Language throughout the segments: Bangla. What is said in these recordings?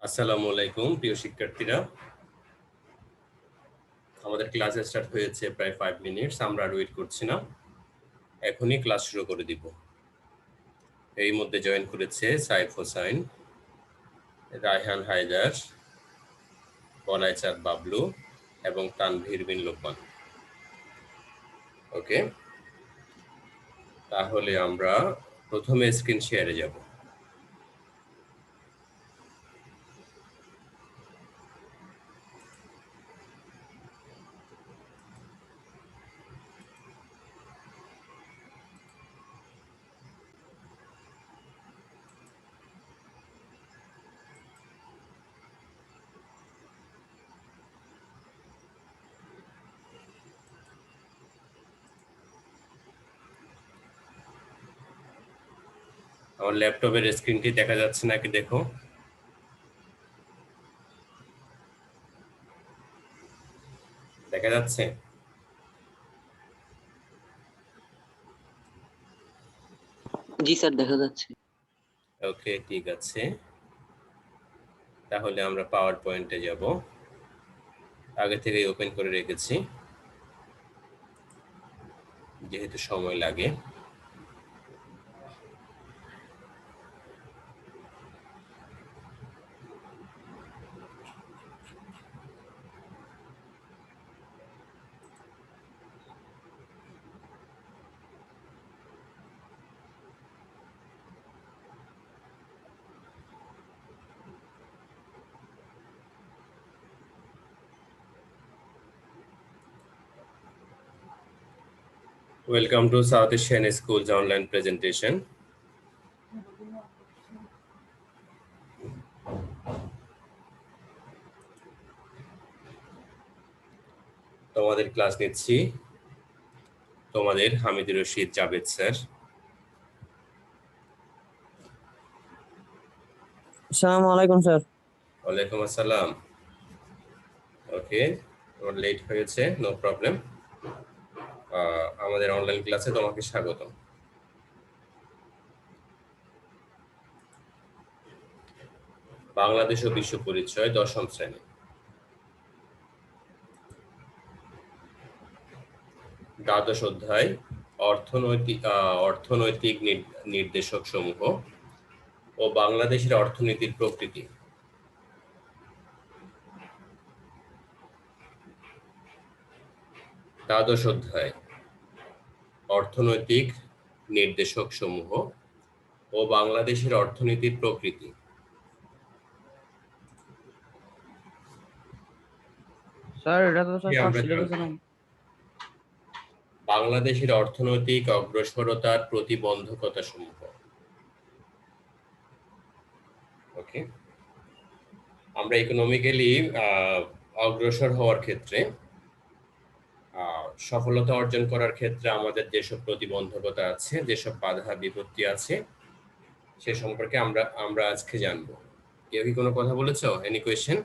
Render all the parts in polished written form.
আসসালামু আলাইকুম প্রিয় শিক্ষার্থীরা, আমাদের ক্লাস স্টার্ট হয়েছে প্রায় 5 মিনিটস। আমরা আর ওয়েট করছি না, এখনই ক্লাস শুরু করে দিব। এই মধ্যে জয়েন করেছে সাইফ হোসাইন, রায়হান হায়দার, বলাই চাঁদ বাবলু এবং তানভীর বিন লোকমান। ওকে, তাহলে আমরা প্রথমে স্ক্রিন শেয়ারে যাব। আমার ল্যাপটপের স্ক্রিনটি দেখা যাচ্ছে নাকি দেখো। দেখা যাচ্ছে? জি স্যার, দেখা যাচ্ছে। ওকে, ঠিক আছে, তাহলে আমরা পাওয়ার পয়েন্টে যাব। আগে থেকেই ওপেন করে রেখেছি যেহেতু সময় লাগে। Welcome to South Asian Schools online presentation. তোমাদের ক্লাস নিচ্ছি তোমাদের হামিদুর রশিদ জাভেদ স্যার। আসসালামু আলাইকুম স্যার। ওয়ালাইকুম আসসালাম। ওকে, তোমার লেট হয়েছে, নো প্রবলেম। আমাদের অনলাইন ক্লাসে তোমাকে স্বাগত। বাংলাদেশ ও বিশ্ব পরিচয়, 10ম শ্রেণী। দ্বাদশ অধ্যায়, অর্থনৈতিক নির্দেশক সমূহ ও বাংলাদেশের অর্থনীতির প্রকৃতি। দ্বাদশ অধ্যায়, অর্থনৈতিক নির্দেশক সমূহ ও বাংলাদেশের অর্থনীতির প্রকৃতি। স্যার, এটা তো স্যার আমরা সিলেবাসে নাই। বাংলাদেশের অর্থনৈতিক অগ্রসরতার প্রতিবন্ধকতা সমূহ। ওকে, আমরা ইকোনমিক্যালি অগ্রসর হওয়ার ক্ষেত্রে, সফলতা অর্জন করার ক্ষেত্রে আমাদের যেসব প্রতিবন্ধকতা আছে, যেসব বাধা বিপত্তি আছে, সে সম্পর্কে আমরা আজকে জানবো। কেউ কি কোনো কথা বলেছো? Any question?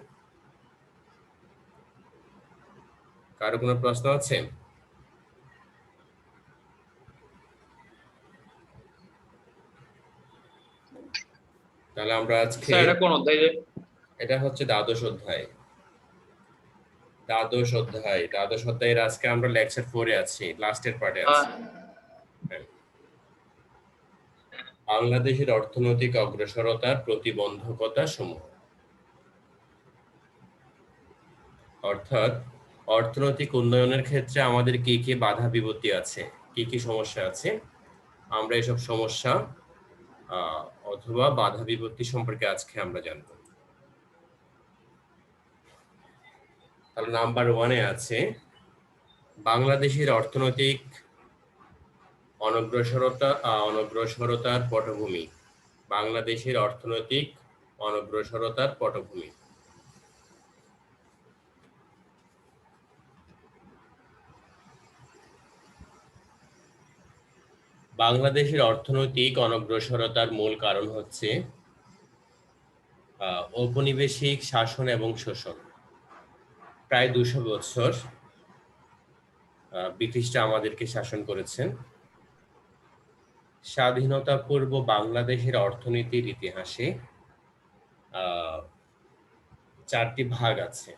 কারো কোনো প্রশ্ন আছে? তাহলে আমরা আজকে, স্যার এটা কোন অধ্যায়? এটা হচ্ছে দ্বাদশ অধ্যায়। দ্বাদশ অধ্যায়ের আজকে আমরা লেকচার 4 এ আছি, লাস্টের পার্টে আছি। বাংলাদেশের অর্থনৈতিক অগ্রসরতার প্রতিবন্ধকতা সমূহ, অর্থাৎ অর্থনৈতিক উন্নয়নের ক্ষেত্রে আমাদের কি কি বাধা বিপত্তি আছে, কি কি সমস্যা আছে, আমরা এসব সমস্যা অথবা বাধা বিপত্তি সম্পর্কে আজকে আমরা জানব। তাহলে নাম্বার 1 এ আছে বাংলাদেশের অর্থনৈতিক অনগ্রসরতার পটভূমি। বাংলাদেশের অর্থনৈতিক অনগ্রসরতার পটভূমি। বাংলাদেশের অর্থনৈতিক অনগ্রসরতার মূল কারণ হচ্ছে ঔপনিবেশিক শাসন এবং শোষণ। প্রায় 200 বছর ব্রিটিশরা আমাদেরকে শাসন করেছেন। স্বাধীনতা পূর্ব বাংলাদেশের অর্থনীতির ইতিহাসে 4টি ভাগ আছে,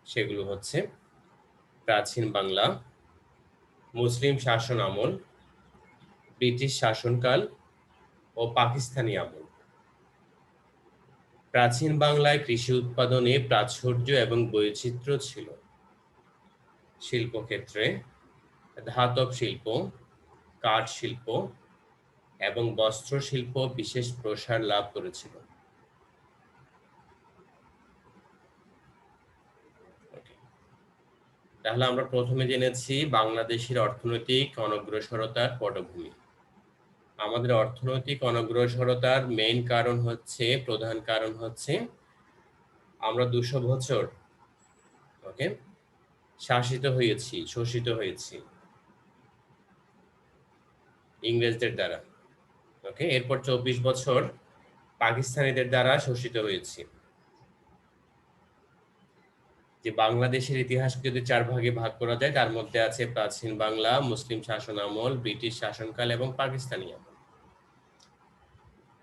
সেগুলো হচ্ছে প্রাচীন বাংলা, মুসলিম শাসন আমল, ব্রিটিশ শাসনকাল ও পাকিস্তানি আমল। প্রাচীন বাংলায় কৃষি উৎপাদনে প্রাচুর্য এবং বৈচিত্র্য ছিল। শিল্পক্ষেত্রে ধাতব শিল্প, কাঠ শিল্প এবং বস্ত্র শিল্প বিশেষ প্রসার লাভ করেছিল। তাহলে আমরা প্রথমে জেনেছি বাংলাদেশের অর্থনৈতিক অনগ্রসরতার পটভূমি। আমাদের অর্থনৈতিক অনগ্রসরতার মেইন কারণ হচ্ছে, প্রধান কারণ হচ্ছে আমরা 200 বছর শোষিত হয়েছি ইংরেজদের দ্বারা। এরপর 24 বছর পাকিস্তানিদের দ্বারা শোষিত হয়েছি। যে বাংলাদেশের ইতিহাসকে যদি 4 ভাগে ভাগ করা যায়, তার মধ্যে আছে প্রাচীন বাংলা, মুসলিম শাসন আমল, ব্রিটিশ শাসনকাল এবং পাকিস্তানি আমল।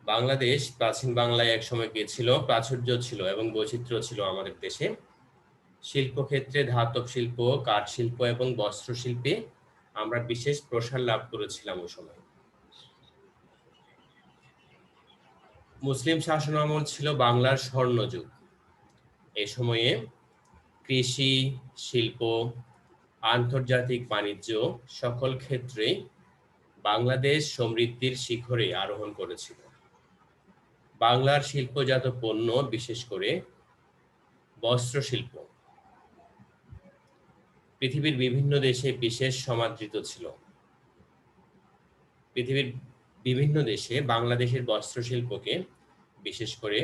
বাংলাদেশ, প্রাচীন বাংলায় একসময় কি ছিল? প্রাচুর্য ছিল এবং বৈচিত্র্য ছিল আমাদের দেশে। শিল্পক্ষেত্রে ধাতব শিল্প, কাঠ শিল্প এবং বস্ত্র শিল্পে আমরা বিশেষ প্রসার লাভ করেছিলাম ওই সময়। মুসলিম শাসন আমল ছিল বাংলার স্বর্ণযুগ। এই সময়ে কৃষি, শিল্প, আন্তর্জাতিক বাণিজ্য সকল ক্ষেত্রে বাংলাদেশ সমৃদ্ধির শিখরে আরোহণ করেছিল। বাংলার শিল্পজাত পণ্য, বিশেষ করে বস্ত্র শিল্প, পৃথিবীর বিভিন্ন দেশে বিশেষ সমাদৃত ছিল। পৃথিবীর বিভিন্ন দেশে বাংলাদেশের বস্ত্র শিল্পকে, বিশেষ করে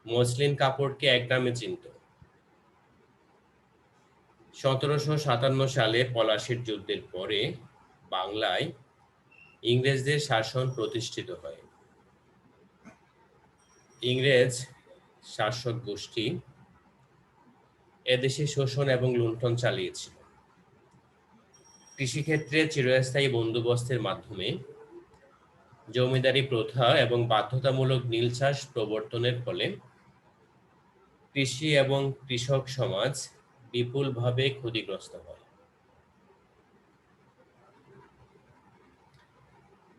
মসলিন কাপড়কে এক নামে চিনত। 1757 সালে পলাশীর যুদ্ধের পরে বাংলায় ইংরেজদের শাসন প্রতিষ্ঠিত হয়। ইংরেজ শাসক গোষ্ঠী এদেশে শোষণ এবং লুণ্ঠন চালিয়েছিল। কৃষিক্ষেত্রে চিরস্থায়ী বন্দোবস্তের মাধ্যমে জমিদারি প্রথা এবং বাধ্যতামূলক নীল চাষ প্রবর্তনের ফলে কৃষি এবং কৃষক সমাজ বিপুলভাবে ক্ষতিগ্রস্ত হয়।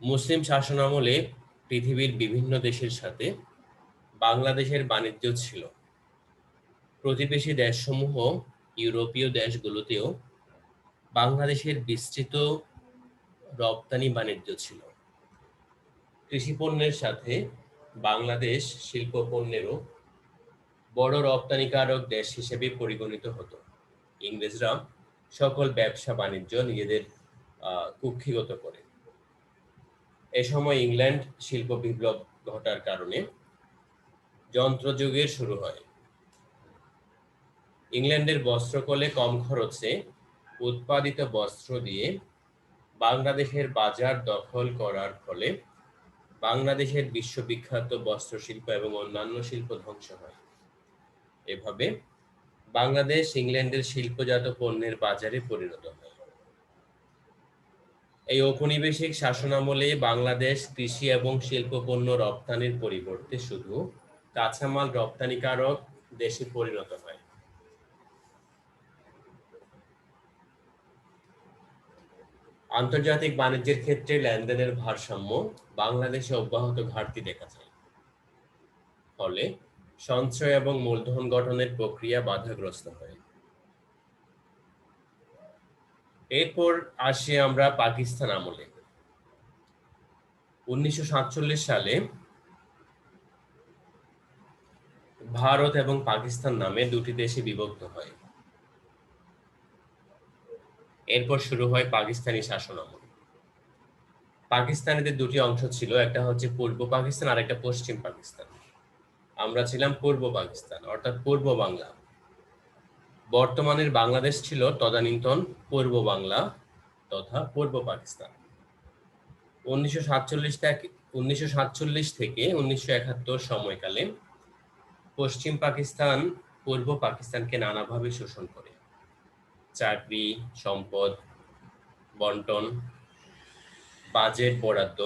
মুসলিম শাসনামলে পৃথিবীর বিভিন্ন দেশের সাথে বাংলাদেশের বাণিজ্য ছিল। প্রতিবেশী দেশসমূহ, ইউরোপীয় দেশগুলোতেও বাংলাদেশের বিস্তৃত রপ্তানি বাণিজ্য ছিল। কৃষি পণ্যের সাথে বাংলাদেশ শিল্প পণ্যেরও বড় রপ্তানিকারক দেশ হিসেবে পরিগণিত হতো। ইংরেজরা সকল ব্যবসা বাণিজ্য নিজেদের কুক্ষিগত করে। এ সময় ইংল্যান্ড শিল্প বিপ্লব ঘটার কারণে যন্ত্রযুগের শুরু হয়। ইংল্যান্ডের বস্ত্রকলে কম খরচে উৎপাদিত বস্ত্র দিয়ে বাংলাদেশের বাজার দখল করার ফলে বাংলাদেশের বিশ্ববিখ্যাত বস্ত্র শিল্প এবং অন্যান্য শিল্প ধ্বংস হয়। এভাবে বাংলাদেশ ইংল্যান্ডের শিল্পজাত পণ্যের বাজারে পরিণত হয়। এই ঔপনিবেশিক শাসনামলে বাংলাদেশ কৃষি এবং শিল্প পণ্য রপ্তানির পরিবর্তে শুধু কাঁচামাল রপ্তানিকারক দেশে পরিণত হয়। আন্তর্জাতিক বাণিজ্যের ক্ষেত্রে লেনদেনের ভারসাম্য বাংলাদেশে অব্যাহত ঘাটতি দেখা যায়। ফলে সঞ্চয় এবং মূলধন গঠনের প্রক্রিয়া বাধাগ্রস্ত হয়। এরপর আসি আমরা পাকিস্তান আমলে। 1947 সালে ভারত এবং পাকিস্তান নামে দুটি দেশে বিভক্ত হয়। এরপর শুরু হয় পাকিস্তানি শাসন আমল। পাকিস্তানিদের দুটি অংশ ছিল, একটা হচ্ছে পূর্ব পাকিস্তান আর একটা পশ্চিম পাকিস্তান। আমরা ছিলাম পূর্ব পাকিস্তান, অর্থাৎ পূর্ব বাংলা। বর্তমানের বাংলাদেশ ছিল তদানীন্তন পূর্ব বাংলা তথা পূর্ব পাকিস্তান। 1947 থেকে 1971 সময়কালে পশ্চিম পাকিস্তান পূর্ব পাকিস্তানকে নানাভাবে শোষণ করে। চাকরি, সম্পদ বন্টন, বাজেট বরাদ্দ,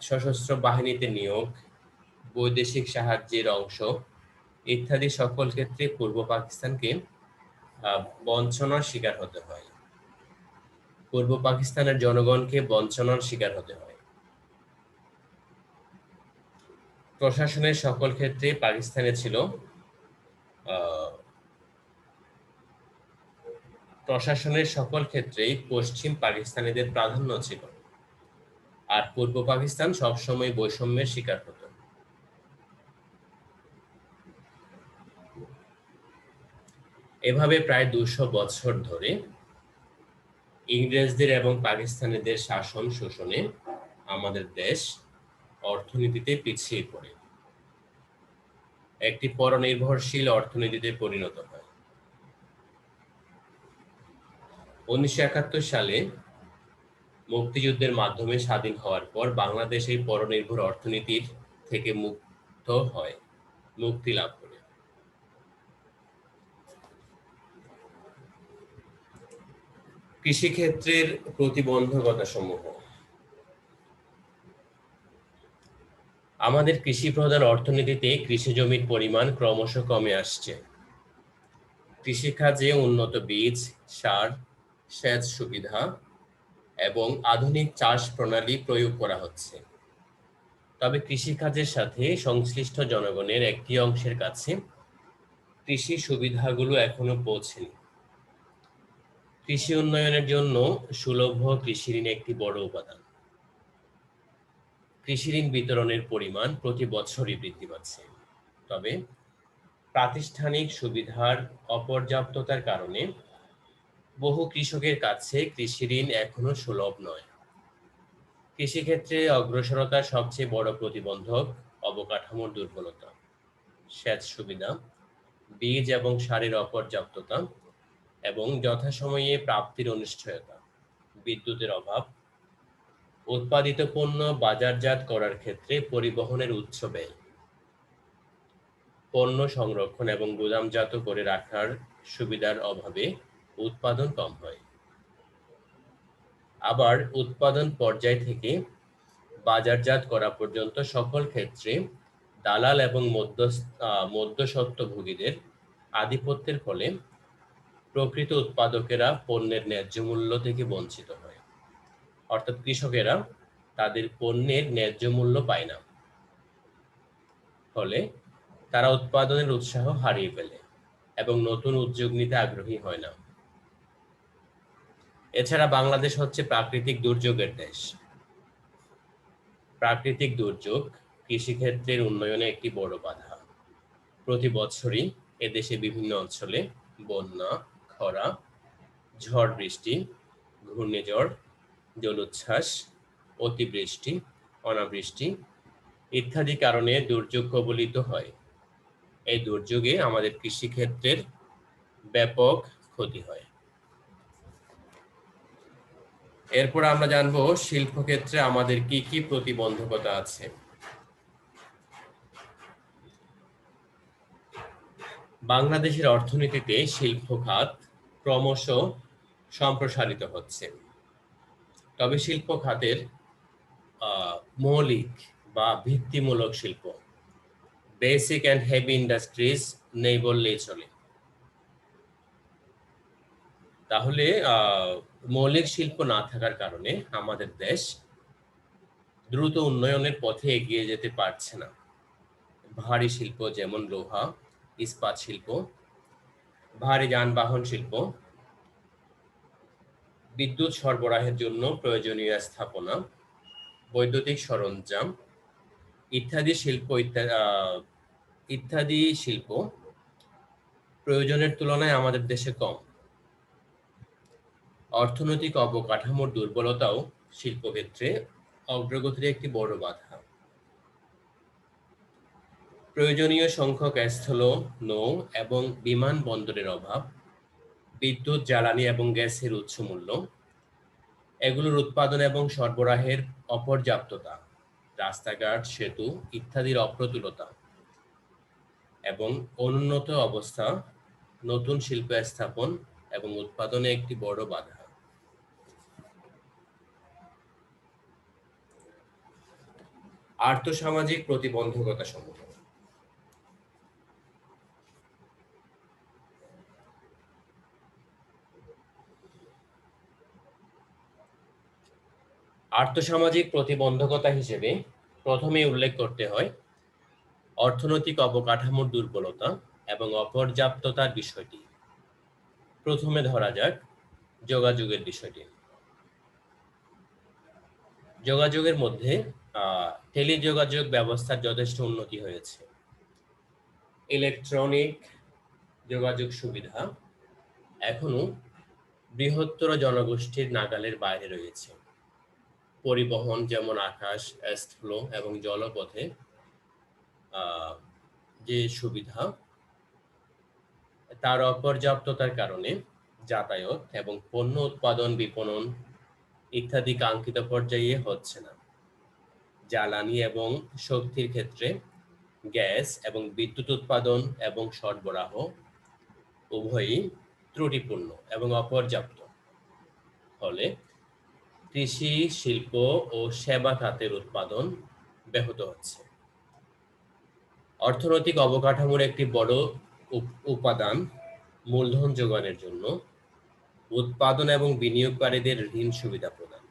সশস্ত্র বাহিনীতে নিয়োগ, বৈদেশিক সাহায্যের অংশ ইত্যাদি সকল ক্ষেত্রে পূর্ব পাকিস্তানকে বঞ্চনার শিকার হতে হয়। পূর্ব পাকিস্তানের জনগণকে বঞ্চনার শিকার হতে হয়। প্রশাসনের সকল ক্ষেত্রে পাকিস্তানে ছিল প্রশাসনের সকল ক্ষেত্রেই পশ্চিম পাকিস্তানিদের প্রাধান্য ছিল, আর পূর্ব পাকিস্তান সবসময় বৈষম্যের শিকার হতো। এভাবে প্রায় 200 বছর ধরে ইংরেজদের এবং পাকিস্তানিদের শাসন শোষণে আমাদের দেশ অর্থনীতিতে পিছিয়ে পড়ে একটি পরনির্ভরশীল অর্থনীতিতে পরিণত হয়। 1971 সালে মুক্তিযুদ্ধের মাধ্যমে স্বাধীন হওয়ার পর বাংলাদেশ এই পরনির্ভর অর্থনীতির থেকে মুক্তি লাভ করে। কৃষিক্ষেত্রের প্রতিবন্ধকতা সমূহ। আমাদের কৃষি প্রধান অর্থনীতিতে কৃষি জমির পরিমাণ ক্রমশ কমে আসছে। কৃষিকাজে উন্নত বীজ, সার, সেচ সুবিধা এবং আধুনিক চাষ প্রণালী প্রয়োগ করা হচ্ছে। তবে কৃষিকাজের সাথে সংশ্লিষ্ট জনগণের একটি অংশের কাছে কৃষি সুবিধাগুলো এখনো পৌঁছেনি। কৃষি উন্নয়নের জন্য সুলভ কৃষি ঋণ একটি বড় উপাদান। কৃষি ঋণ বিতরণের পরিমাণ প্রতি বছরই বৃদ্ধি পাচ্ছে, তবে প্রাতিষ্ঠানিক সুবিধার অপর্যাপ্ততার কারণে বহু কৃষকের কাছে কৃষি ঋণ এখনো সুলভ নয়। কৃষিক্ষেত্রে অগ্রসরতার সবচেয়ে বড় প্রতিবন্ধক অবকাঠামোর দুর্বলতা, সেচ সুবিধা, বীজ এবং সারের অপর্যাপ্ততা এবং যথাসময়ে প্রাপ্তির অনিশ্চয়তা, বিদ্যুতের অভাব, উৎপাদিত পণ্য বাজারজাত করার ক্ষেত্রে পরিবহনের উচ্চ ব্যয়, পণ্য সংরক্ষণ এবং গুদামজাত করে রাখার সুবিধার অভাবে উৎপাদন কম হয়। আবার উৎপাদন পর্যায় থেকে বাজারজাত করা পর্যন্ত সকল ক্ষেত্রে দালাল এবং মধ্যস্বত্বভোগীদের আধিপত্যের ফলে প্রকৃত উৎপাদকেরা পণ্যের ন্যায্য মূল্য থেকে বঞ্চিত হয়। অর্থাৎ কৃষকেরা তাদের পণ্যের ন্যায্য মূল্য পায় না, ফলে তারা উৎপাদনের উৎসাহ হারিয়ে ফেলে এবং নতুন উদ্যোগ নিতে আগ্রহী হয় না। এছাড়া বাংলাদেশ হচ্ছে প্রাকৃতিক দুর্যোগের দেশ। প্রাকৃতিক দুর্যোগ কৃষিক্ষেত্রের উন্নয়নে একটি বড় বাধা। প্রতি বছরই এদেশে বিভিন্ন অঞ্চলে বন্যা, খরা, ঝড় বৃষ্টি, ঘূর্ণিঝড়, জলোচ্ছ্বাস, অতিবৃষ্টি, অনাবৃষ্টি ইত্যাদি কারণে দুর্যোগ কবলিত হয়। এই দুর্যোগে আমাদের কৃষিক্ষেত্রের ব্যাপক ক্ষতি হয়। এরপর আমরা জানবো শিল্পক্ষেত্রে আমাদের কি কি প্রতিবন্ধকতা আছে। বাংলাদেশের অর্থনীতিতে শিল্প খাত ক্রমশ সম্প্রসারিত হচ্ছে, তবে শিল্প খাতের মৌলিক বা ভিত্তিমূলক শিল্প, বেসিক অ্যান্ড হেভি ইন্ডাস্ট্রিজ নেই বললেই চলে। তাহলে মৌলিক শিল্প না থাকার কারণে আমাদের দেশ দ্রুত উন্নয়নের পথে এগিয়ে যেতে পারছে না। ভারী শিল্প যেমন লোহা, ইস্পাত শিল্প, ভারী যানবাহন শিল্প, বিদ্যুৎ সরবরাহের জন্য প্রয়োজনীয় স্থাপনা, বৈদ্যুতিক সরঞ্জাম ইত্যাদি শিল্প প্রয়োজনের তুলনায় আমাদের দেশে কম। অর্থনৈতিক অবকাঠামোর দুর্বলতাও শিল্পক্ষেত্রে অগ্রগতির একটি বড় বাধা। প্রয়োজনীয় সংখ্যক স্থল, নৌ এবং বিমানবন্দরের অভাব, বিদ্যুৎ, জ্বালানি এবং গ্যাসের উচ্চ মূল্য, এগুলোর উৎপাদন এবং সরবরাহের অপর্যাপ্ততা, রাস্তাঘাট, সেতু ইত্যাদির অপ্রতুলতা এবং অনুন্নত অবস্থা নতুন শিল্প স্থাপন এবং উৎপাদনে একটি বড় বাধা। আর্থসামাজিক প্রতিবন্ধকতা সমূহ। আর্থসামাজিক প্রতিবন্ধকতা হিসেবে প্রথমে উল্লেখ করতে হয় অর্থনৈতিক অবকাঠামোর দুর্বলতা এবং অপর্যাপ্ততার বিষয়টি। প্রথমে ধরা যাক যোগাযোগের বিষয়টি। যোগাযোগের মধ্যে টেলিযোগাযোগ ব্যবস্থার যথেষ্ট উন্নতি হয়েছে। ইলেকট্রনিক যোগাযোগ সুবিধা এখনো বৃহত্তর জনগোষ্ঠীর নাগালের বাইরে রয়েছে। পরিবহন যেমন আকাশ, স্থল এবং জলপথে যে সুবিধা তার অপর্যাপ্ততার কারণে যাতায়াত এবং পণ্য উৎপাদন, বিপণন ইত্যাদি কাঙ্ক্ষিত পর্যায়ে হচ্ছে না। জ্বালানি এবং শক্তির ক্ষেত্রে গ্যাস এবং বিদ্যুৎ উৎপাদন এবং সরবরাহ উভয়ই ত্রুটিপূর্ণ এবং অপর্যাপ্ত। ফলে কৃষি, শিল্প ও সেবা খাতের উৎপাদন ব্যাহত হচ্ছে। অর্থনৈতিক অবকাঠামোর একটি বড় উপাদান মূলধন যোগানের জন্য উৎপাদন এবং বিনিয়োগকারীদের ঋণ সুবিধা প্রদান।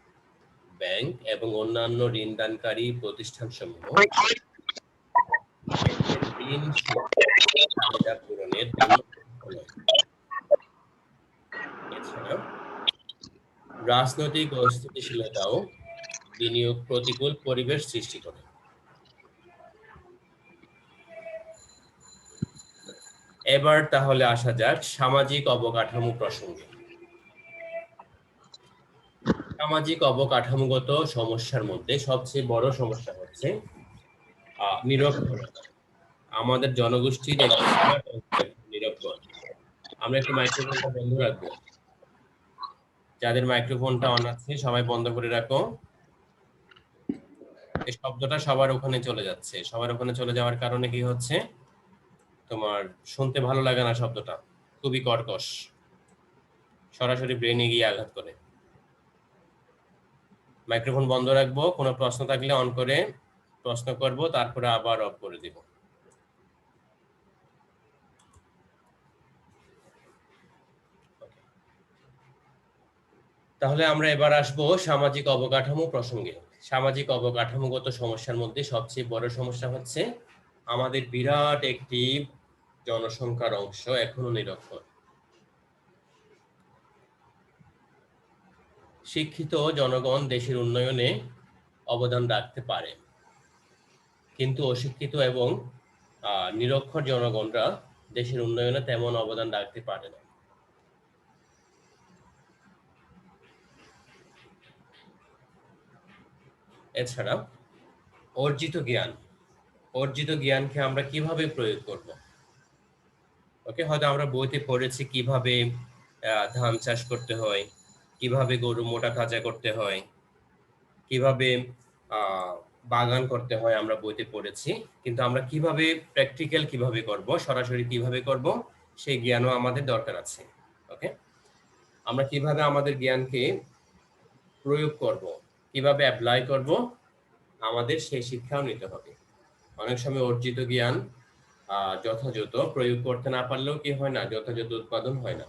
ব্যাংক এবং অন্যান্য ঋণদানকারী প্রতিষ্ঠানসমূহ ঋণ সুবিধা পূরণের জন্য। এছাড়া রাজনৈতিক অস্থিতিশীলতাও বিনিয়োগ প্রতিকূল পরিবেশ সৃষ্টি করে। এবার তাহলে আসা যাক সামাজিক অবকাঠামো প্রসঙ্গে। সামাজিক অবকাঠামোগত সমস্যার মধ্যে সবচেয়ে বড় সমস্যা হচ্ছে নিরক্ষরতা। আমাদের জনগোষ্ঠীর নিরক্ষর। আমরা একটু মাইক্রোফোনটা বন্ধ রাখবো। যাদের মাইক্রোফোনটা অন আছে সবাই বন্ধ করে রাখো। এই শব্দটা সবার ওখানে চলে যাচ্ছে। সবার ওখানে চলে যাওয়ার কারণে কি হচ্ছে, তোমার শুনতে ভালো লাগে না, শব্দটা খুবই কর্কশ, সরাসরি ব্রেনে গিয়ে আঘাত করে। মাইক্রোফোন বন্ধ রাখবো, কোনো প্রশ্ন থাকলে অন করে প্রশ্ন করব, তারপরে আবার অফ করে দিব। তাহলে আমরা এবার আসবো সামাজিক অবকাঠামো প্রসঙ্গে। সামাজিক অবকাঠামোগত সমস্যার মধ্যে সবচেয়ে বড় সমস্যা হচ্ছে আমাদের বিরাট একটি জনসংখ্যার অংশ এখনো নিরক্ষর। শিক্ষিত জনগণ দেশের উন্নয়নে অবদান রাখতে পারে, কিন্তু অশিক্ষিত এবং নিরক্ষর জনগণরা দেশের উন্নয়নে তেমন অবদান রাখতে পারে না। এছাড়া অর্জিত জ্ঞানকে আমরা কিভাবে প্রয়োগ করব? ওকে, হয়তো আমরা বইতে পড়েছি কিভাবে ধান চাষ করতে হয়, কিভাবে গরু মোটা তাজা করতে হয়, কিভাবে বাগান করতে হয়, আমরা বইতে পড়েছি। কিন্তু আমরা কিভাবে প্র্যাকটিক্যাল কিভাবে করব, সরাসরি কিভাবে করব, সেই জ্ঞানও আমাদের দরকার আছে। ওকে, আমরা কিভাবে আমাদের জ্ঞানকে প্রয়োগ করব, কিভাবে অ্যাপ্লাই করব, আমাদের সেই শিক্ষাও নিতে হবে। অনেক সময় অর্জিত জ্ঞান যথাযথ প্রয়োগ করতে না পারলেও কি হয় না, যথাযথ উৎপাদন হয় না।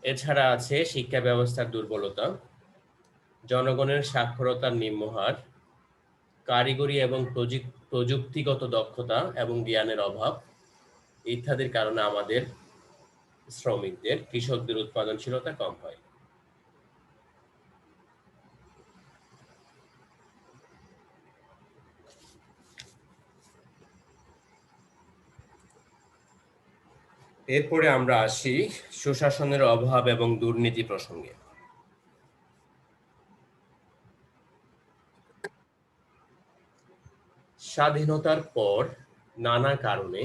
এছাড়া আছে শিক্ষা ব্যবস্থার দুর্বলতা, জনগণের সাক্ষরতার নিম্ন হার, কারিগরি এবং প্রযুক্তিগত দক্ষতা এবং জ্ঞানের অভাব ইত্যাদির কারণে আমাদের শ্রমিকদের, কৃষকদের উৎপাদনশীলতা কম হয়। এরপরে আমরা আসি সুশাসনের অভাব এবং দুর্নীতি প্রসঙ্গে। স্বাধীনতার পর নানা কারণে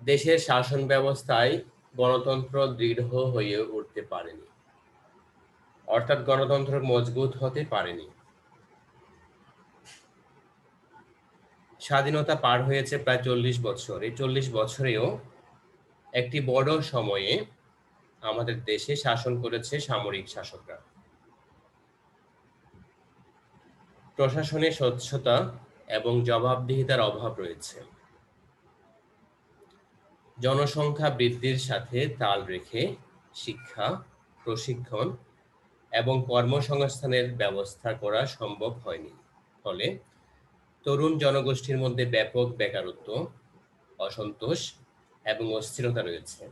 দেশের শাসন ব্যবস্থায় গণতন্ত্র দৃঢ় হয়ে উঠতে পারেনি, অর্থাৎ গণতন্ত্র মজবুত হতে পারেনি। স্বাধীনতা পার হয়েছে প্রায় 40 বছর। এই 40 বছরেও একটি বড় সময়ে আমাদের দেশে শাসন করেছে সামরিক শাসকরা। প্রশাসনে স্বচ্ছতা এবং জবাবদিহিতার অভাব রয়েছে। জনসংখ্যা বৃদ্ধির সাথে তাল রেখে শিক্ষা, প্রশিক্ষণ এবং কর্মসংস্থানের ব্যবস্থা করা সম্ভব হয়নি। ফলে তরুণ জনগোষ্ঠীর মধ্যে ব্যাপক বেকারত্ব, অসন্তোষ এবং অস্থিরতা রয়েছে।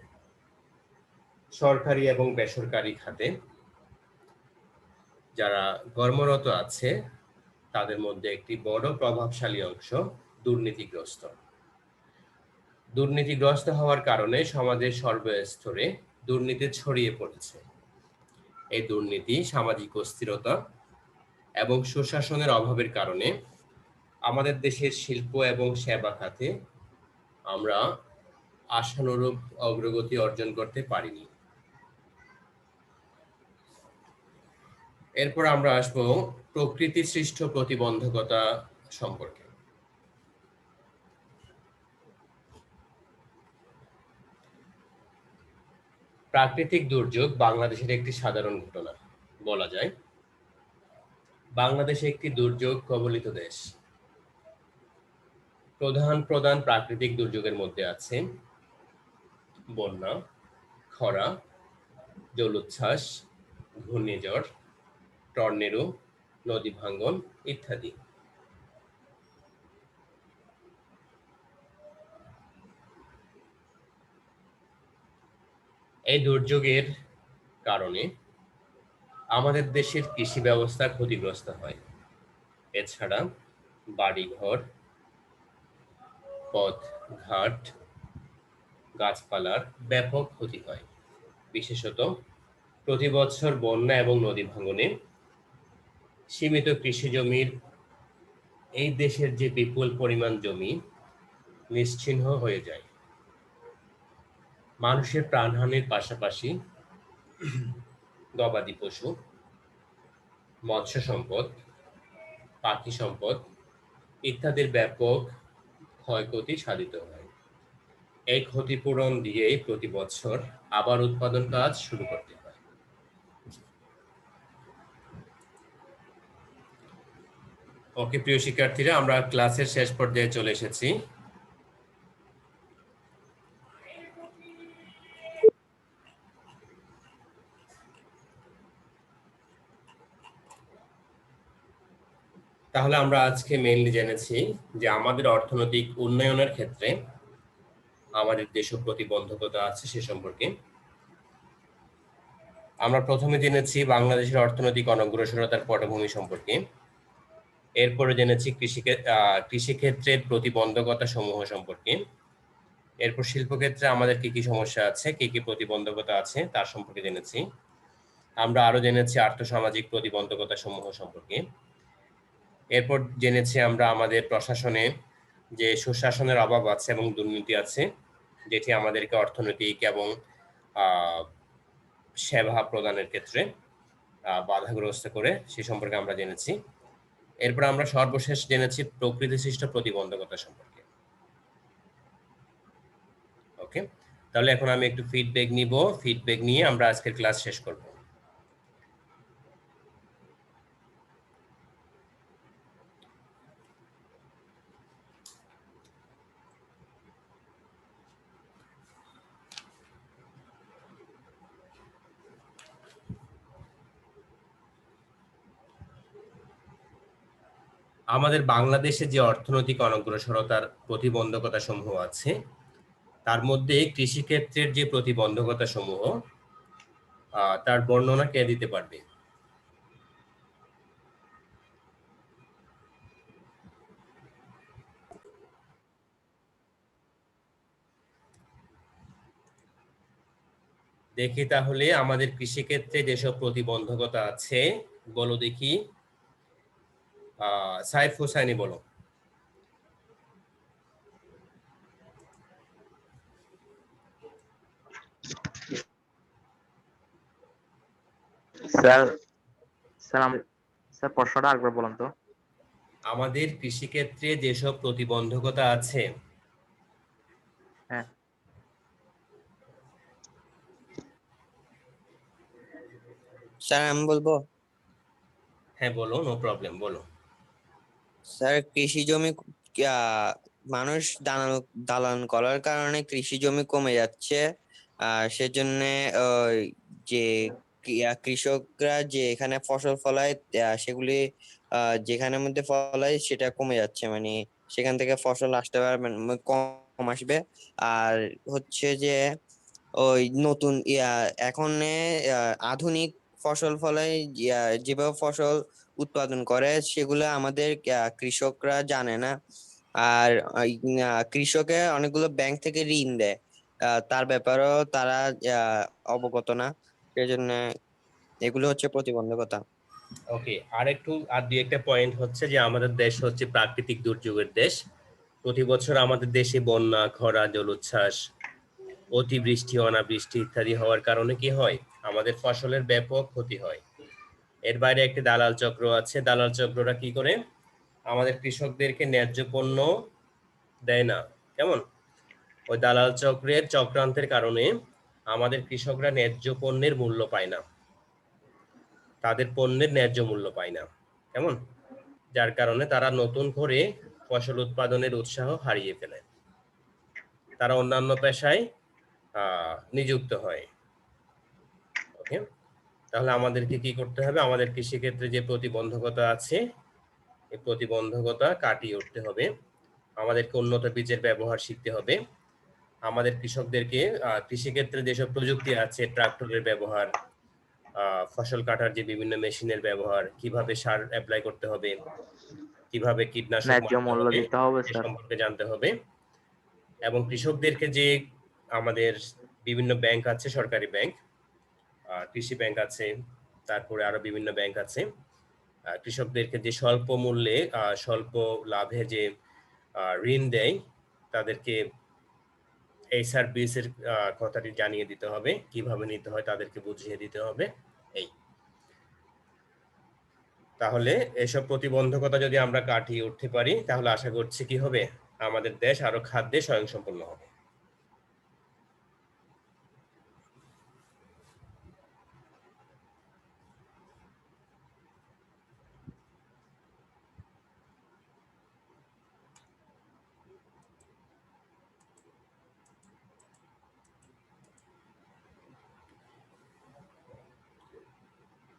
সরকারি এবং বেসরকারি খাতে যারা কর্মরত আছে তাদের মধ্যে একটি বড় প্রভাবশালী অংশ দুর্নীতিগ্রস্ত। দুর্নীতিগ্রস্ত হওয়ার কারণে সমাজের সর্বস্তরে দুর্নীতি ছড়িয়ে পড়েছে। এই দুর্নীতি, সামাজিক অস্থিরতা এবং সুশাসনের অভাবের কারণে আমাদের দেশের শিল্প এবং সেবা খাতে আমরা আশানুরূপ অগ্রগতি অর্জন করতে পারিনি। এরপর আমরা আসবো প্রকৃতি সৃষ্ট প্রতিবন্ধকতা সম্পর্কে। প্রাকৃতিক দুর্যোগ বাংলাদেশের একটি সাধারণ ঘটনা বলা যায়। বাংলাদেশ একটি দুর্যোগ কবলিত দেশ। প্রধান প্রাকৃতিক দুর্যোগের মধ্যে আছে বন্যা, খরা, জলোচ্ছ্বাস, ঘূর্ণিঝড়, টর্নেডো, নদী ভাঙ্গন ইত্যাদি। এই দুর্যোগের কারণে আমাদের দেশের কৃষি ব্যবস্থা ক্ষতিগ্রস্ত হয়। এছাড়া বাড়িঘর, পথ ঘাট, গাছপালার ব্যাপক ক্ষতি হয়। বিশেষত প্রতি বছর বন্যা এবং নদী ভাঙ্গনে সীমিত কৃষি জমির এই দেশের যে বিপুল পরিমাণ জমি নিশ্চিহ্ন হয়ে যায়। মানুষের প্রাণহানির পাশাপাশি গবাদি পশু, মৎস্য সম্পদ, পাখি সম্পদ ইত্যাদির ব্যাপক ক্ষয়ক্ষতি সাধিত হয়। এই ক্ষতিপূরণ দিয়েই প্রতি বছর আবার উৎপাদন কাজ শুরু করতে হয়। ওকে প্রিয় শিক্ষার্থীরা, আমরা ক্লাসের শেষ পর্যায়ে চলে এসেছি। তাহলে আমরা আজকে মেইনলি জেনেছি যে আমাদের অর্থনৈতিক উন্নয়নের ক্ষেত্রে আমাদের দেশীয় প্রতিবন্ধকতা আছে সে সম্পর্কে। আমরা প্রথমে জেনেছি বাংলাদেশের অর্থনৈতিক অনগ্রসরতার পটভূমি সম্পর্কে। এরপরে জেনেছি কৃষিক্ষেত্রের প্রতিবন্ধকতা সমূহ সম্পর্কে। এরপর শিল্পক্ষেত্রে আমাদের কি কি সমস্যা আছে, কি কি প্রতিবন্ধকতা আছে তার সম্পর্কে জেনেছি। আমরা আরো জেনেছি আর্থসামাজিক প্রতিবন্ধকতা সমূহ সম্পর্কে। এরপর জেনেছি আমরা আমাদের প্রশাসনে যে সুশাসনের অভাব আছে এবং দুর্নীতি আছে, যেটি আমাদেরকে অর্থনৈতিক এবং সেবা প্রদানের ক্ষেত্রে বাধাগ্রস্ত করে, সে সম্পর্কে আমরা জেনেছি। এরপর আমরা সর্বশেষ জেনেছি প্রকৃতি সৃষ্ট প্রতিবন্ধকতা সম্পর্কে। ওকে, তাহলে এখন আমি একটু ফিডব্যাক নিব। ফিডব্যাক নিয়ে আমরা আজকের ক্লাস শেষ করব। আমাদের বাংলাদেশে যে অর্থনৈতিক অনগ্রসরতার প্রতিবন্ধকতা সমূহ আছে তার মধ্যে কৃষিক্ষেত্রের যে প্রতিবন্ধকতা সমূহ তার বর্ণনা কে দিতে পারবে? দেখি তাহলে আমাদের কৃষিক্ষেত্রে যেসব প্রতিবন্ধকতা আছে বলো দেখি। সাইফ হোসাইনি বলো। স্যার স্যার প্রশ্নটা আরেকবার বলুন তো। আমাদের কৃষিক্ষেত্রে যেসব প্রতিবন্ধকতা আছে। হ্যাঁ, স্যার আমি বলবো। হ্যাঁ বলো, নো প্রবলেম, বলো। স্যার কৃষি জমি মানুষ দালান করার কারণে কৃষি জমি কমে যাচ্ছে। সেজন্য যে কৃষকরা যে এখানে ফসল ফলায় সেগুলি যেখানের মধ্যে ফলায় সেটা কমে যাচ্ছে, মানে সেখান থেকে ফসল আসতে পারবে কম আসবে। আর হচ্ছে যে ওই নতুন এখন আধুনিক ফসল ফলায় যেভাবে ফসল উৎপাদন করে সেগুলো আমাদের কৃষকরা জানে না। আর কৃষকের অনেকগুলো ব্যাংক থেকে ঋণ দেয়, তার ব্যাপারেও তারা অবগত না, সেজন্য এগুলো হচ্ছে প্রতিবন্ধকতা। ওকে, আর দুই একটা পয়েন্ট হচ্ছে যে আমাদের দেশ হচ্ছে প্রাকৃতিক দুর্যোগের দেশ। প্রতি বছর আমাদের দেশে বন্যা, খরা, জলোচ্ছ্বাস, অতিবৃষ্টি, অনাবৃষ্টি ইত্যাদি হওয়ার কারণে কি হয়, আমাদের ফসলের ব্যাপক ক্ষতি হয়। এর বাইরে একটি দালাল চক্র আছে। দালাল চক্ররা কি করে, আমাদের কৃষকদেরকে ন্যায্য পণ্য দেয় না। কেমন? ওই দালাল চক্রের চক্রান্তের কারণে আমাদের কৃষকরা ন্যায্য পণ্যের মূল্য পায় না, তাদের পণ্যের ন্যায্য মূল্য পায় না। কেমন? যার কারণে তারা নতুন করে ফসল উৎপাদনের উৎসাহ হারিয়ে ফেলে, তারা অন্যান্য পেশায় নিযুক্ত হয়। ওকে, তাহলে আমাদেরকে কি করতে হবে, আমাদের কৃষিক্ষেত্রে যে প্রতিবন্ধকতা আছে এই প্রতিবন্ধকতা কাটিয়ে উঠতে হবে। আমাদেরকে উন্নত বীজের ব্যবহার শিখতে হবে। আমাদের কৃষকদেরকে কৃষিক্ষেত্রে যেসব প্রযুক্তি আছে, ট্রাক্টরের ব্যবহার, ফসল কাটার যে বিভিন্ন মেশিনের ব্যবহার, কিভাবে সার অ্যাপ্লাই করতে হবে, কিভাবে কীটনাশক ন্যায্য মারতে মূল্য হবে, দিতে হবে এ স্যার। সম্পর্কে জানতে হবে। এবং কৃষকদেরকে যে আমাদের বিভিন্ন ব্যাংক আছে, সরকারি ব্যাংক, কৃষি ব্যাংক আছে, তারপরে আরো বিভিন্ন ব্যাংক আছে, কৃষকদেরকে যে স্বল্প মূল্যে স্বল্প লাভে যে ঋণ দেয়, তাদেরকে এই সার্ভিসের কথাটি জানিয়ে দিতে হবে, কিভাবে নিতে হয় তাদেরকে বুঝিয়ে দিতে হবে। এই তাহলে এসব প্রতিবন্ধকতা যদি আমরা কাটিয়ে উঠতে পারি, তাহলে আশা করছি কি হবে, আমাদের দেশ আরো খাদ্যে স্বয়ংসম্পূর্ণ হবে।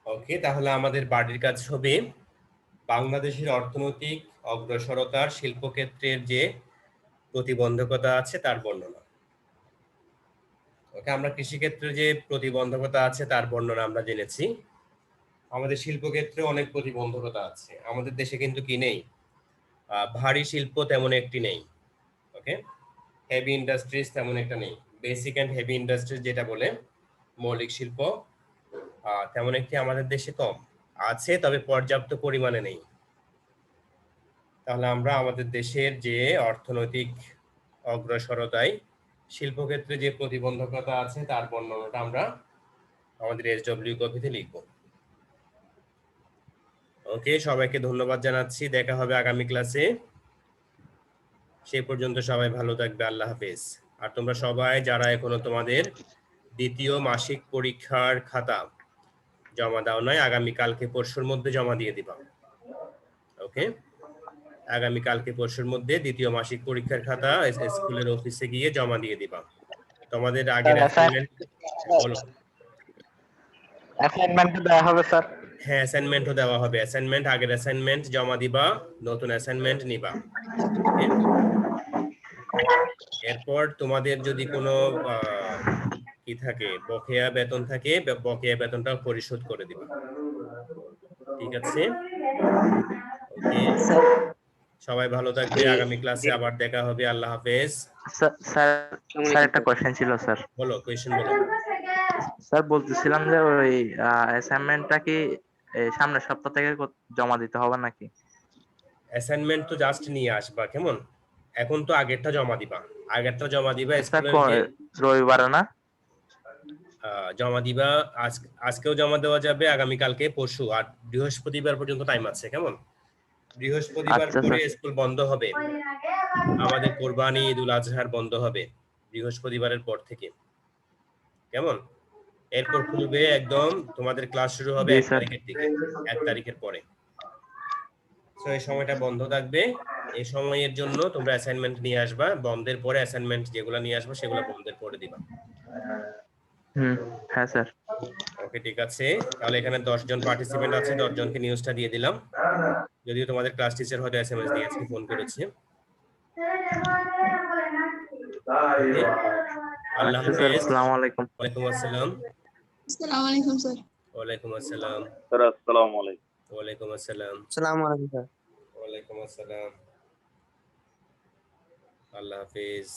ওকে, তাহলে আমাদের বাড়ির কাজ হবে বাংলাদেশের অর্থনৈতিক অগ্রসরতার শিল্পক্ষেত্রের যে প্রতিবন্ধকতা আছে তার বর্ণনা। ওকে, আমরা কৃষিক্ষেত্রে যে প্রতিবন্ধকতা আছে তার বর্ণনা আমরা জেনেছি। আমাদের শিল্পক্ষেত্রে অনেক প্রতিবন্ধকতা আছে। আমাদের দেশে কিন্তু কি নেই, ভারী শিল্প তেমন একটি নেই। ওকে, হেভি ইন্ডাস্ট্রিজ তেমন একটা নেই। বেসিক অ্যান্ড হেভি ইন্ডাস্ট্রিজ যেটা বলে, মৌলিক শিল্প তেমন একটি আমাদের দেশে কম আছে, তবে পর্যাপ্ত পরিমাণে নেই। তাহলে আমরা আমাদের দেশের যে অর্থনৈতিক অগ্রসরতায় শিল্পক্ষেত্রে যে প্রতিবন্ধকতা আছে তার বর্ণনাটা আমরা আমাদের SW কপিতে লিখব। ওকে, সবাইকে ধন্যবাদ জানাচ্ছি। দেখা হবে আগামী ক্লাসে। সেই পর্যন্ত সবাই ভালো থাকবে। আল্লাহ হাফেজ। আর তোমরা সবাই যারা এখনো তোমাদের দ্বিতীয় মাসিক পরীক্ষার খাতা জমা দাও নাই, আগামী কালকে পরশুর মধ্যে জমা দিয়ে দিবা। ওকে, আগামী কালকে পরশুর মধ্যে দ্বিতীয় মাসিক পরীক্ষার খাতা স্কুলের অফিসে গিয়ে জমা দিয়ে দিবা। তোমাদের আগের অ্যাসাইনমেন্ট, বলো। অ্যাসাইনমেন্ট দেওয়া হবে স্যার? হ্যাঁ, অ্যাসাইনমেন্টও দেওয়া হবে। অ্যাসাইনমেন্ট, আগের অ্যাসাইনমেন্ট জমা দিবা, নতুন অ্যাসাইনমেন্ট নিবা। ওকে, এরপর তোমাদের যদি কোনো কি থাকে, বকেয়া বেতন থাকে, বকেয়া বেতনটা পরিশোধ করে দিবা। ঠিক আছে? ওকে, সবাই ভালো থাকবে। আগামী ক্লাসে আবার দেখা হবে। আল্লাহ হাফেজ। স্যার স্যার একটা কোশ্চেন ছিল স্যার। বলো, কোয়েশ্চেন বলো। স্যার বলতেছিলাম যে ওই অ্যাসাইনমেন্টটা কি সামনের সপ্তাহ থেকে জমা দিতে হবে নাকি? অ্যাসাইনমেন্ট তো জাস্ট নিয়ে আসবা, কেমন? এখন তো আগেরটা জমা দিবা, আগেরটা জমা দিবা স্যার স্কুলের যে রবিবারে না? জমা দিবা। আজকেও জমা দেওয়া যাবে, আগামী কালকে, পরশু, আর বৃহস্পতিবার পর্যন্ত টাইম আছে। কেমন? বৃহস্পতিবার আচ্ছা পরে স্যার। স্কুল বন্ধ হবে, আমাদের কোরবানি, ঈদুল আজহার বন্ধ হবে বৃহস্পতিবারের পর থেকে। কেমন? এরপর খুলবে একদম, তোমাদের ক্লাস শুরু হবে জি 1 স্যার। তারিখের দিকে, 1 তারিখের পরে। তো এই সময়টা বন্ধ থাকবে। এই সময়ের জন্য তোমরা অ্যাসাইনমেন্ট নিয়ে আসবা, বন্ধের পরে অ্যাসাইনমেন্ট যেগুলো নিয়ে আসবা সেগুলো বন্ধের পরে দিবা। হুম, হ্যাঁ স্যার। ওকে, ঠিক আছে। তাহলে এখানে 10 জন পার্টিসিপেন্ট আছে, 10 জনকে নিউজটা দিয়ে দিলাম। যদিও তোমাদের ক্লাস টিচার হয়তো এসএমএস দিয়েছে, ফোন করেছে। ওকে, আল্লাহ আচ্ছা স্যার, হাফেজ। আসসালামু আলাইকুম। ওয়ালাইকুম আসসালাম। আসসালামু আলাইকুম স্যার। ওয়ালাইকুম আসসালাম। স্যার আসসালামু আলাইকুম। ওয়ালাইকুম আসসালাম। আসসালামু আলাইকুম স্যার। ওয়ালাইকুম আসসালাম। আল্লাহ হাফেজ।